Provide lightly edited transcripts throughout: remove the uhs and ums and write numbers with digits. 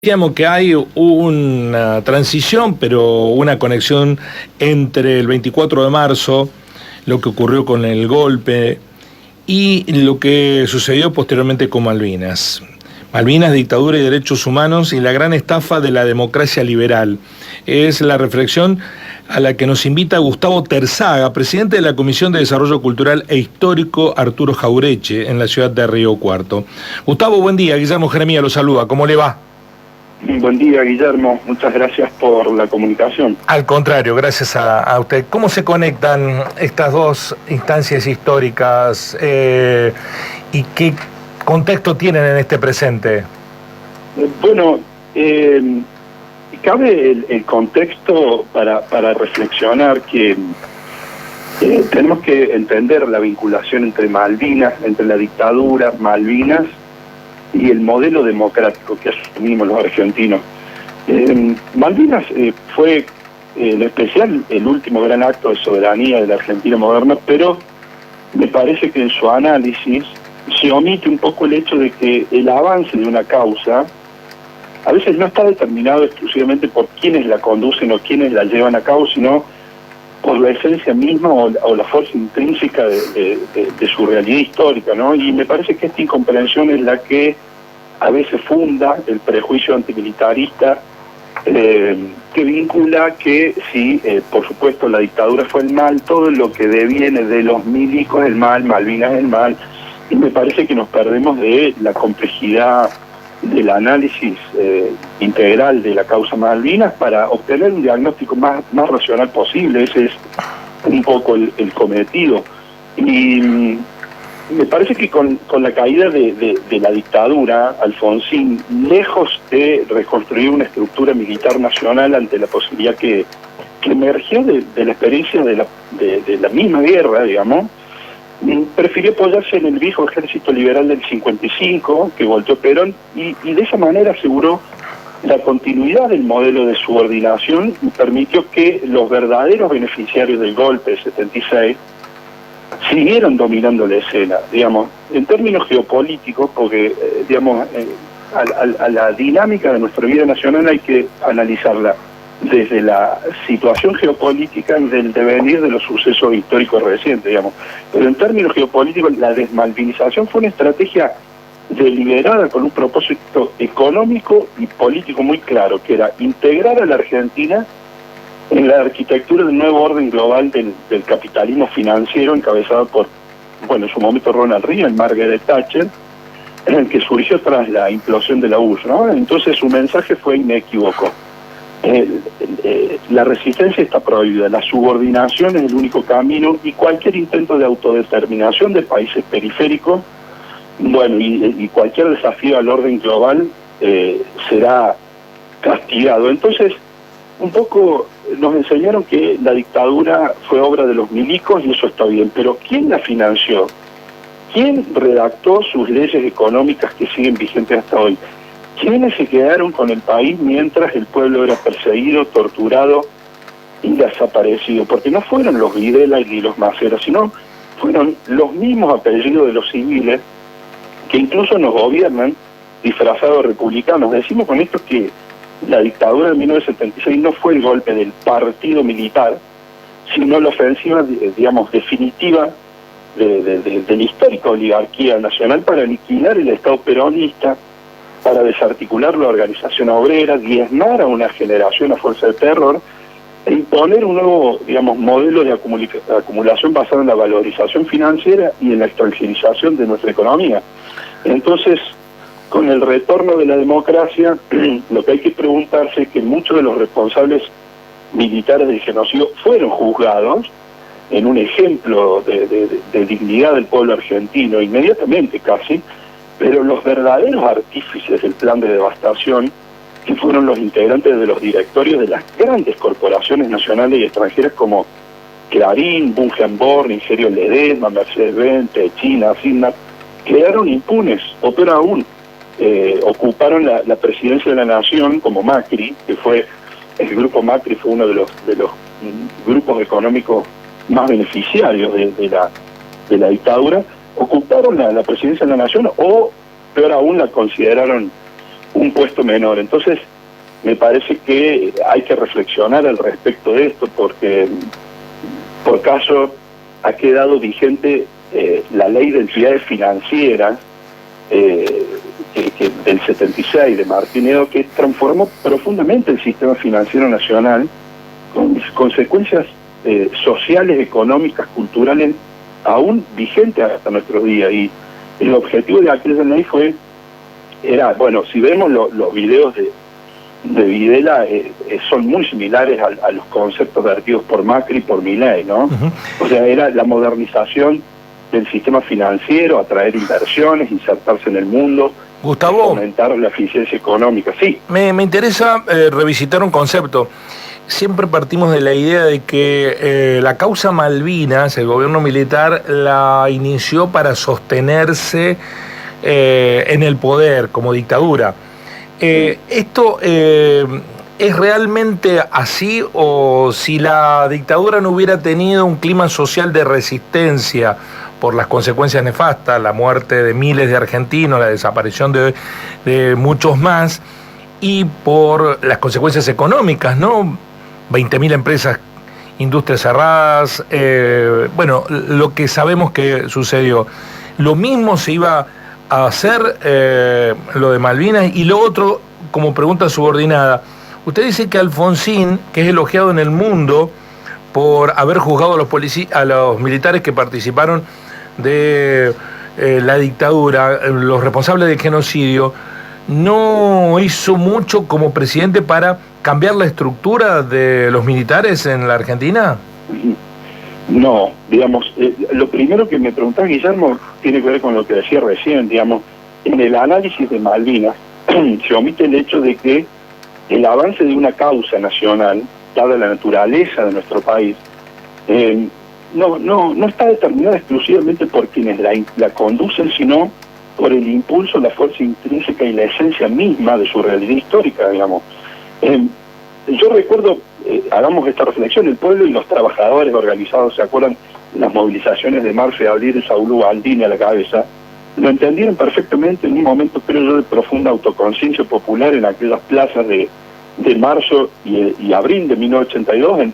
decíamos que hay una transición, pero una conexión entre el 24 de marzo, lo que ocurrió con el golpe y lo que sucedió posteriormente con Malvinas. Malvinas, dictadura y derechos humanos y la gran estafa de la democracia liberal. Es la reflexión a la que nos invita Gustavo Terzaga, presidente de la Comisión de Desarrollo Cultural e Histórico Arturo Jaureche, en la ciudad de Río Cuarto. Gustavo, buen día. Guillermo Jeremía lo saluda. ¿Cómo le va? Buen día, Guillermo. Muchas gracias por la comunicación. Al contrario, gracias a usted. ¿Cómo se conectan estas dos instancias históricas y qué contexto tienen en este presente? Bueno, cabe el contexto para reflexionar que tenemos que entender la vinculación entre Malvinas, entre la dictadura, Malvinas y el modelo democrático que asumimos los argentinos. Malvinas fue en especial el último gran acto de soberanía de la Argentina moderna, pero me parece que en su análisis se omite un poco el hecho de que el avance de una causa a veces no está determinado exclusivamente por quienes la conducen o quienes la llevan a cabo, sino por la esencia misma o la fuerza intrínseca de su realidad histórica, ¿no? Y me parece que esta incomprensión es la que a veces funda el prejuicio antimilitarista, que vincula que si, por supuesto, la dictadura fue el mal, todo lo que deviene de los milicos es el mal, Malvinas es el mal, y me parece que nos perdemos de la complejidad del análisis integral de la causa Malvinas para obtener un diagnóstico más racional posible. Ese es un poco el cometido. Y me parece que con la caída de la dictadura, Alfonsín, lejos de reconstruir una estructura militar nacional ante la posibilidad que emergió de la experiencia de la misma guerra, digamos, prefirió apoyarse en el viejo ejército liberal del 55, que volteó Perón, y de esa manera aseguró la continuidad del modelo de subordinación y permitió que los verdaderos beneficiarios del golpe del 76 siguieron dominando la escena, digamos, en términos geopolíticos, porque, digamos, a la dinámica de nuestra vida nacional hay que analizarla desde la situación geopolítica y del devenir de los sucesos históricos recientes, digamos. Pero en términos geopolíticos, la desmalvinización fue una estrategia deliberada con un propósito económico y político muy claro, que era integrar a la Argentina en la arquitectura del nuevo orden global del capitalismo financiero encabezado por, bueno, en su momento Ronald Reagan, Margaret Thatcher, en el que surgió tras la implosión de la URSS, ¿no? Entonces su mensaje fue inequívoco. La resistencia está prohibida, la subordinación es el único camino y cualquier intento de autodeterminación de países periféricos, bueno, y cualquier desafío al orden global será castigado. Entonces, un poco nos enseñaron que la dictadura fue obra de los milicos y eso está bien, pero ¿quién la financió? ¿Quién redactó sus leyes económicas que siguen vigentes hasta hoy? ¿Quiénes se quedaron con el país mientras el pueblo era perseguido, torturado y desaparecido? Porque no fueron los Videla y los Macera, sino fueron los mismos apellidos de los civiles que incluso nos gobiernan disfrazados republicanos. Decimos con esto que la dictadura de 1976 no fue el golpe del partido militar, sino la ofensiva, digamos, definitiva de la histórica oligarquía nacional para aniquilar el Estado peronista, para desarticular la organización obrera, diezmar a una generación a fuerza de terror e imponer un nuevo, digamos, modelo de acumulación basado en la valorización financiera y en la extranjerización de nuestra economía. Entonces, con el retorno de la democracia, lo que hay que preguntarse es que muchos de los responsables militares del genocidio fueron juzgados en un ejemplo de dignidad del pueblo argentino, inmediatamente casi, pero los verdaderos artífices del plan de devastación, que fueron los integrantes de los directorios de las grandes corporaciones nacionales y extranjeras como Clarín, Bunge Born, Ingenio Ledesma, Mercedes-Benz, China, Signar, quedaron impunes, o peor aún, ocuparon la presidencia de la nación como Macri, que fue, el grupo Macri fue uno de los grupos económicos más beneficiarios de la dictadura, ocuparon la presidencia de la nación o, peor aún, la consideraron un puesto menor. Entonces, me parece que hay que reflexionar al respecto de esto, porque por caso ha quedado vigente la ley de entidades financieras que del 76 de Martineo, que transformó profundamente el sistema financiero nacional, con consecuencias sociales, económicas, culturales, aún vigentes hasta nuestros días. Y el objetivo de aquella ley era, bueno, si vemos los videos de Videla, son muy similares a los conceptos vertidos por Macri y por Milei, ¿no? Uh-huh. O sea, era la modernización del sistema financiero, atraer inversiones, insertarse en el mundo, Gustavo, aumentar la eficiencia económica. Sí. Me interesa revisitar un concepto. Siempre partimos de la idea de que la causa Malvinas, el gobierno militar la inició para sostenerse en el poder como dictadura. ¿Esto es realmente así, o si la dictadura no hubiera tenido un clima social de resistencia por las consecuencias nefastas, la muerte de miles de argentinos, la desaparición de muchos más, y por las consecuencias económicas, ¿no? 20.000 empresas, industrias cerradas, bueno, lo que sabemos que sucedió. Lo mismo se iba a hacer lo de Malvinas. Y lo otro, como pregunta subordinada, usted dice que Alfonsín, que es elogiado en el mundo por haber juzgado a los militares que participaron de la dictadura, los responsables del genocidio, no hizo mucho como presidente para cambiar la estructura de los militares en la Argentina. No, digamos, lo primero que me preguntaba Guillermo tiene que ver con lo que decía recién, digamos, en el análisis de Malvinas se omite el hecho de que el avance de una causa nacional, dada la naturaleza de nuestro país, no está determinada exclusivamente por quienes la conducen, sino por el impulso, la fuerza intrínseca y la esencia misma de su realidad histórica, digamos. Yo recuerdo, hagamos esta reflexión, el pueblo y los trabajadores organizados, ¿se acuerdan? Las movilizaciones de marzo y abril de Saúl Ubaldini a la cabeza, lo entendieron perfectamente en un momento, creo yo, de profunda autoconciencia popular en aquellas plazas de marzo y abril de 1982,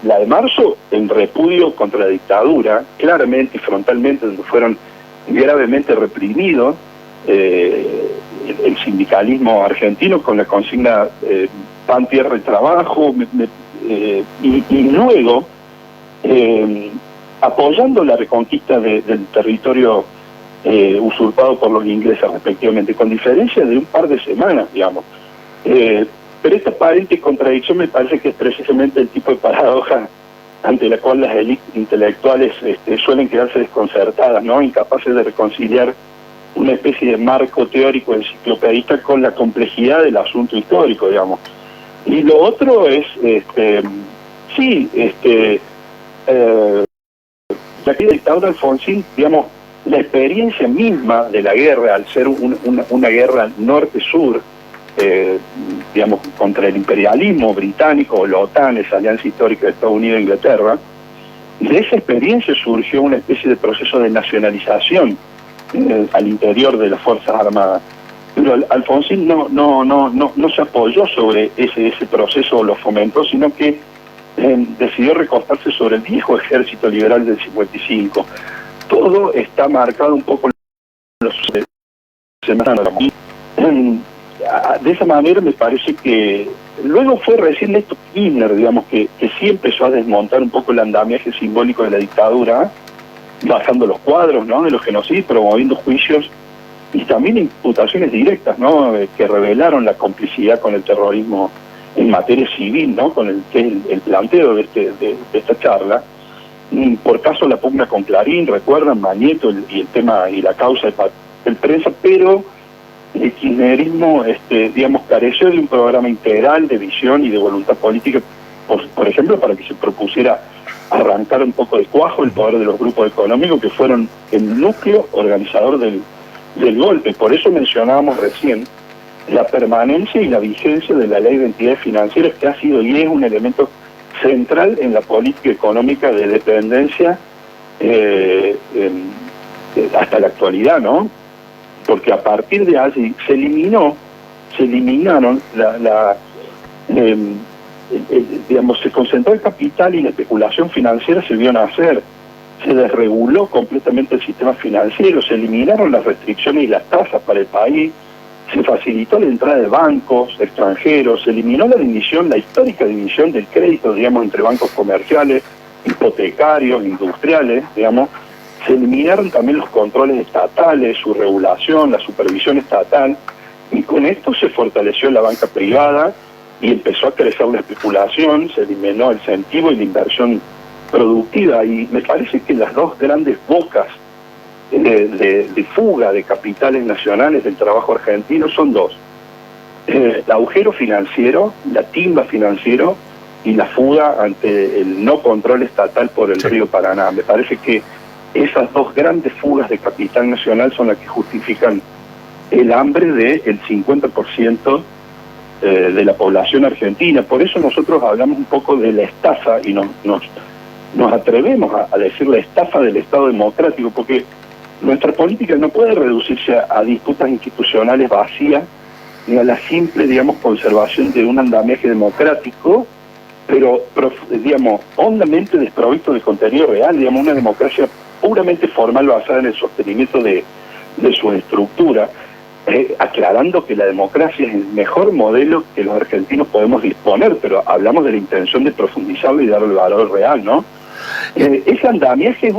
la de marzo en repudio contra la dictadura, claramente y frontalmente, donde fueron gravemente reprimidos el sindicalismo argentino con la consigna pan, tierra y trabajo, y luego apoyando la reconquista del territorio usurpado por los ingleses respectivamente, con diferencia de un par de semanas, digamos. Pero esta aparente contradicción me parece que es precisamente el tipo de paradoja ante la cual las élites intelectuales suelen quedarse desconcertadas, ¿no? Incapaces de reconciliar una especie de marco teórico enciclopedista con la complejidad del asunto histórico, digamos. Y lo otro es, la dictadura de Alfonsín, digamos, la experiencia misma de la guerra, al ser una guerra norte-sur, digamos, contra el imperialismo británico o la OTAN, esa alianza histórica de Estados Unidos e Inglaterra, de esa experiencia surgió una especie de proceso de nacionalización al interior de las Fuerzas Armadas. Pero Alfonsín no se apoyó sobre ese proceso o lo fomentó, sino que decidió recostarse sobre el viejo ejército liberal del 55. Todo está marcado un poco en los de esa manera me parece que luego fue recién Néstor Kirchner, digamos, que sí empezó a desmontar un poco el andamiaje simbólico de la dictadura, bajando los cuadros, ¿no?, de los genocidios, promoviendo juicios y también imputaciones directas, ¿no?, que revelaron la complicidad con el terrorismo en materia civil, ¿no?, con el planteo de esta charla. Por caso la pugna con Clarín, recuerdan, Mañeto y el tema y la causa del prensa, pero el kirchnerismo, digamos, careció de un programa integral de visión y de voluntad política, por ejemplo, para que se propusiera arrancar un poco de cuajo el poder de los grupos económicos que fueron el núcleo organizador del golpe. Por eso mencionábamos recién la permanencia y la vigencia de la ley de entidades financieras, que ha sido y es un elemento central en la política económica de dependencia hasta la actualidad, ¿no? Porque a partir de allí se eliminó se eliminaron digamos, se concentró el capital y la especulación financiera se vio nacer. Se desreguló completamente el sistema financiero, se eliminaron las restricciones y las tasas para el país, se facilitó la entrada de bancos extranjeros, se eliminó la histórica división del crédito, digamos, entre bancos comerciales, hipotecarios, industriales, digamos. Se eliminaron también los controles estatales, su regulación, la supervisión estatal, y con esto se fortaleció la banca privada y empezó a crecer la especulación, se eliminó el incentivo y la inversión productiva, y me parece que las dos grandes bocas de fuga de capitales nacionales del trabajo argentino son dos: el agujero financiero, la timba financiero, y la fuga ante el no control estatal por el río Paraná. Me parece que esas dos grandes fugas de capital nacional son las que justifican el hambre del 50% de la población argentina. Por eso nosotros hablamos un poco de la estafa y nos atrevemos a decir la estafa del Estado democrático, porque nuestra política no puede reducirse a disputas institucionales vacías, ni a la simple, digamos, conservación de un andamiaje democrático, pero, digamos, hondamente desprovisto de contenido real, digamos, una democracia puramente formal basada en el sostenimiento de su estructura, aclarando que la democracia es el mejor modelo que los argentinos podemos disponer, pero hablamos de la intención de profundizarlo y darle valor real, ¿no? Ese andamiaje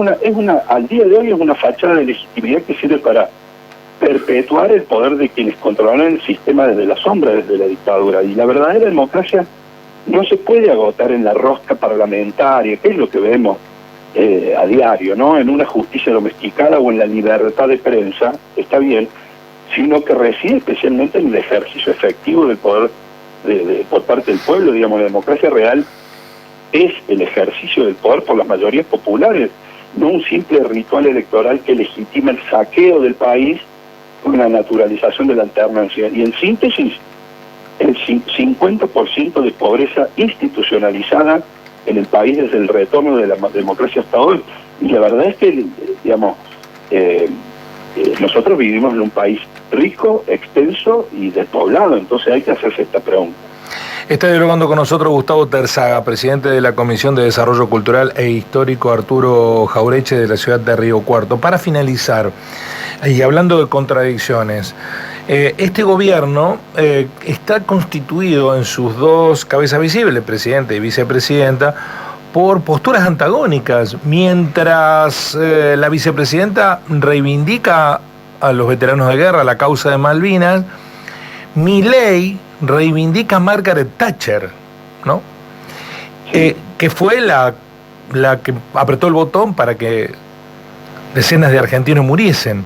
al día de hoy es una fachada de legitimidad que sirve para perpetuar el poder de quienes controlan el sistema desde la sombra, desde la dictadura. Y la verdadera democracia no se puede agotar en la rosca parlamentaria, que es lo que vemos a diario, ¿no? En una justicia domesticada o en la libertad de prensa, está bien, sino que reside especialmente en el ejercicio efectivo del poder por parte del pueblo. Digamos, la democracia real es el ejercicio del poder por las mayorías populares, no un simple ritual electoral que legitima el saqueo del país con la naturalización de la alternancia. Y en síntesis, el 50% de pobreza institucionalizada en el país desde el retorno de la democracia hasta hoy. Y la verdad es que, digamos, nosotros vivimos en un país rico, extenso y despoblado, entonces hay que hacerse esta pregunta. Está dialogando con nosotros Gustavo Terzaga, presidente de la Comisión de Desarrollo Cultural e Histórico Arturo Jaureche de la ciudad de Río Cuarto. Para finalizar, y hablando de contradicciones, este gobierno está constituido en sus dos cabezas visibles, presidente y vicepresidenta, por posturas antagónicas. Mientras la vicepresidenta reivindica a los veteranos de guerra, la causa de Malvinas, Milei reivindica a Margaret Thatcher, ¿no? Que fue la que apretó el botón para que decenas de argentinos muriesen.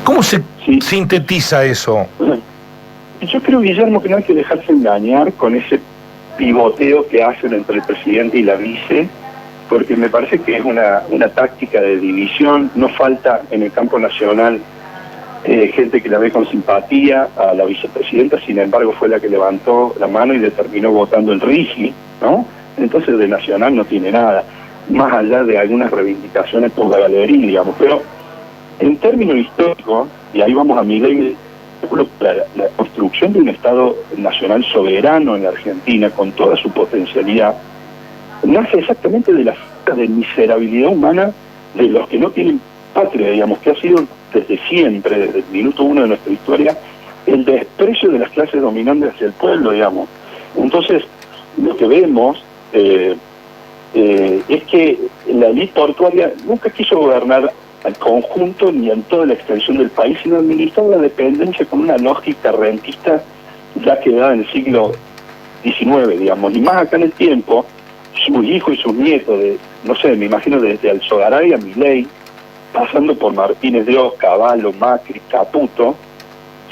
¿Cómo se sintetiza eso? Yo creo, Guillermo, que no hay que dejarse engañar con ese pivoteo que hacen entre el presidente y la vice, porque me parece que es una táctica de división. No falta en el campo nacional gente que la ve con simpatía a la vicepresidenta, sin embargo fue la que levantó la mano y determinó votando el RIGI, ¿no? Entonces de nacional no tiene nada, más allá de algunas reivindicaciones por la galería, digamos. Pero en términos históricos, y ahí vamos a Milei, la construcción de un Estado nacional soberano en la Argentina, con toda su potencialidad, nace exactamente de la falta de miserabilidad humana de los que no tienen patria, digamos, que ha sido desde siempre, desde el minuto uno de nuestra historia, el desprecio de las clases dominantes hacia el pueblo, digamos. Entonces, lo que vemos es que la élite portuaria nunca quiso gobernar al conjunto ni en toda la extensión del país, sino administrar la dependencia con una lógica rentista ya quedada en el siglo XIX, digamos. Y más acá en el tiempo, sus hijos y sus nietos, no sé, me imagino desde Alzogaray a Milei, pasando por Martínez de Oz, Cavallo, Macri, Caputo,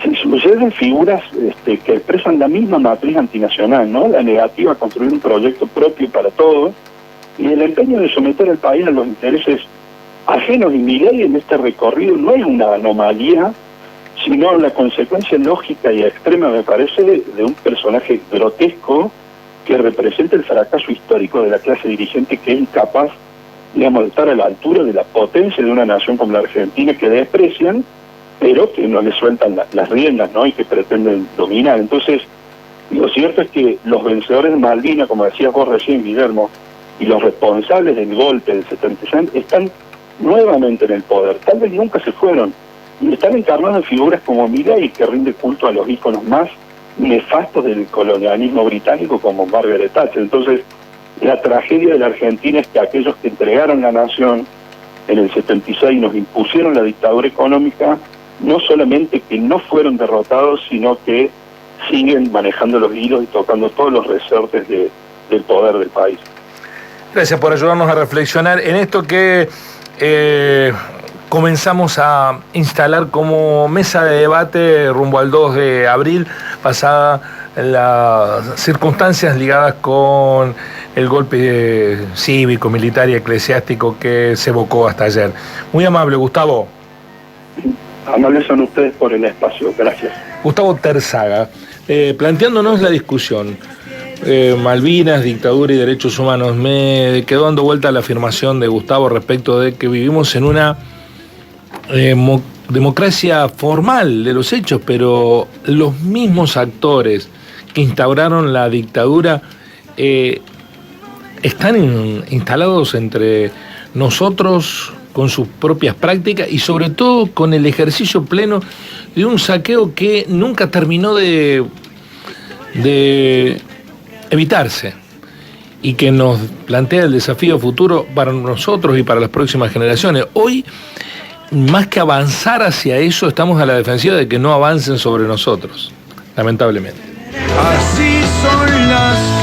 se suceden figuras que expresan la misma matriz antinacional, ¿no? La negativa a construir un proyecto propio para todos y el empeño de someter al país a los intereses ajenos. Y Milei en este recorrido no es una anomalía, sino la consecuencia lógica y extrema, me parece, de un personaje grotesco que representa el fracaso histórico de la clase dirigente, que es incapaz, digamos, de estar a la altura de la potencia de una nación como la Argentina, que desprecian pero que no le sueltan las riendas, ¿no? Y que pretenden dominar. Entonces, lo cierto es que los vencedores de Malvinas, como decías vos recién, Guillermo, y los responsables del golpe del 76 están nuevamente en el poder. Tal vez nunca se fueron. Y están encarnados en figuras como Milei, que rinde culto a los íconos más nefastos del colonialismo británico, como Margaret Thatcher. Entonces, la tragedia de la Argentina es que aquellos que entregaron la nación en el 76 y nos impusieron la dictadura económica, no solamente que no fueron derrotados, sino que siguen manejando los hilos y tocando todos los resortes del poder del país. Gracias por ayudarnos a reflexionar en esto que comenzamos a instalar como mesa de debate rumbo al 2 de abril, pasada las circunstancias ligadas con el golpe cívico, militar y eclesiástico que se evocó hasta ayer. Muy amable, Gustavo. Amables son ustedes por el espacio, gracias. Gustavo Terzaga, planteándonos la discusión, Malvinas, dictadura y derechos humanos. Me quedó dando vuelta la afirmación de Gustavo respecto de que vivimos en una democracia formal de los hechos, pero los mismos actores que instauraron la dictadura están instalados entre nosotros con sus propias prácticas y sobre todo con el ejercicio pleno de un saqueo que nunca terminó de evitarse y que nos plantea el desafío futuro para nosotros y para las próximas generaciones. Hoy, más que avanzar hacia eso, estamos a la defensiva de que no avancen sobre nosotros, lamentablemente. Así son las